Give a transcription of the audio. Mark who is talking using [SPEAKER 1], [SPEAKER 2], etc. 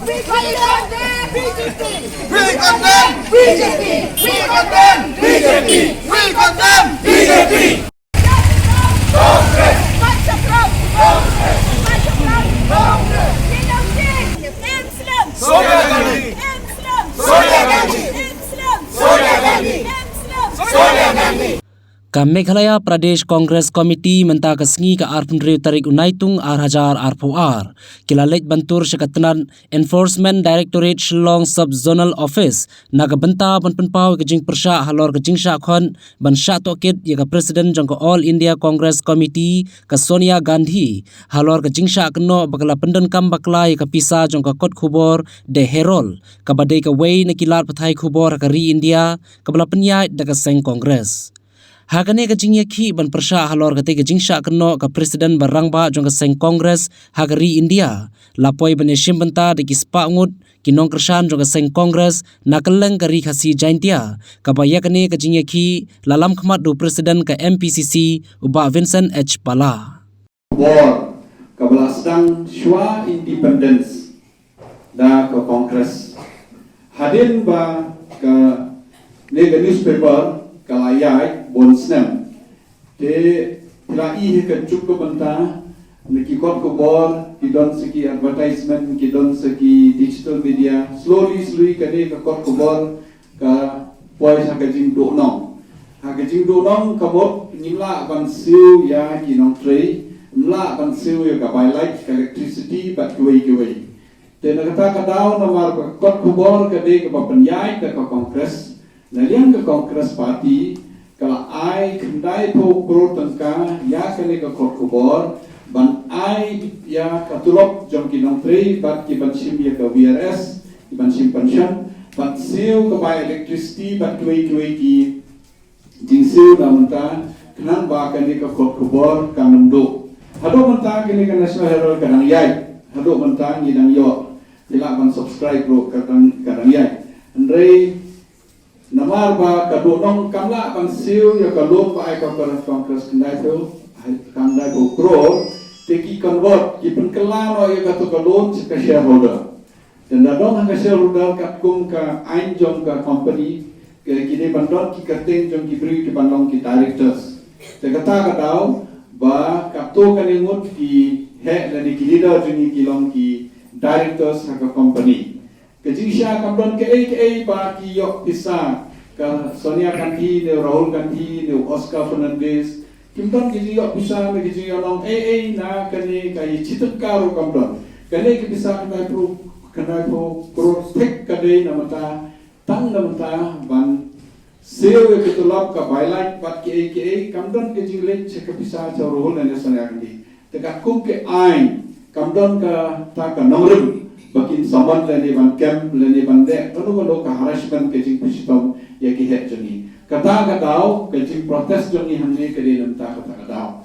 [SPEAKER 1] We condemn BJP.
[SPEAKER 2] We condemn BJP. We condemn BJP. We condemn BJP. Congress.
[SPEAKER 1] Macakram.
[SPEAKER 2] Congress.
[SPEAKER 1] Macakram.
[SPEAKER 2] Congress.
[SPEAKER 1] Muslim. Islam.
[SPEAKER 2] Sonia Gandhi.
[SPEAKER 1] Islam.
[SPEAKER 2] Sonia Gandhi.
[SPEAKER 1] Islam.
[SPEAKER 2] Sonia Gandhi.
[SPEAKER 1] Islam.
[SPEAKER 2] Sonia Gandhi.
[SPEAKER 3] Ka Meghalaya Pradesh Congress Committee menta ka sngi ka arpundri tarik unaitung arhajar arpuar kilalet bantur syakatanan Enforcement Directorate Shillong Sub-Zonal Office naga benta penpau ke jing persya halor ke jing syakon ban syak tokit ya ka President jang ka All India Congress Committee ka Sonia Gandhi halor ke jing syak keno bakala pendan kam bakla ya ka pisa jang ka kot khubor de Herol ka badai ka wei na kilat pathai khubor ka ri India ka bala penyai da ka seng Congress. Hagane ka jingya ki ban persya halor kate ka jingsha keno ka Presiden barangba jong ka seng Kongres hagari India lapoi baneshim benta de ki spa ngut kinong kersan jong ka seng Kongres nakaleng kari khasi jaintia ka bayakane ka jingya ki lalam khmat du Presiden ka MPCC uba Vincent H Pala
[SPEAKER 4] war kabla sedang shwa independence da ka Kongres hadin ba ka nega newspaper kalayai bonsnem te tilai ke cukup benta niki kot ko bor kidon seki advertisement kidon seki digital media slowly kane ke kot ko bor ka poi sa ka jing do nong ha ka jing do nong ka bot nimla ban siu ya kinong trei mla ban siu ya ka by light electricity bat kuai te na kata ka daw na mar ka kot ko bor ka de ka penyai ka Kongres Nalian ke Kongres Parti kalau ai kendai po pro tangka ya kene ke kot kubor ban ai ya katulok jom kinong tri bat ki ban sim ya ke WRS ki ban sim pension bat siu ke by electricity bat kuai ki jing siu da menta kenan ba kene ke kot kubor kanendo hado menta kene ke National Herald kadang yai hado menta ngidang yo dila ban subscribe pro kadang yai Andre namar ba kadonong kamla ban siu ya kalom ba ai ka Kongres kendai tu kandai ko kro teki convert ki pen kelano ya ka to kalom ka shareholder dan dadong ka shareholder kat kum ka ain jom ka company ke kini bandot ki kateng jom ki bri ki bandong ki directors te kata ka daw ba kapto kaningut ki he la ni ki leader juni ki long ki directors ka company Kejingsha kamdon ke ba ki yok pisa ka Sonia Gandhi ne Rahul Gandhi ne Oscar Fernandez kimdon ki yok pisa me ki yonong na kane kai chituk karo kamdon kane ki pisa kanai pro protect kane namata tang namata ban seo ke tulap ka highlight bat ki kamdon ke jingle che ka pisa cha Rahul ne Sonia Gandhi tekat kum ke ain kamdon ka ta ka nomrum bakin saman lene ban camp lene ban de ono ka harassment ke jing pistom ya ki het joni kata ka daw ke jing protest joni hamne ke de nam ta kata ka daw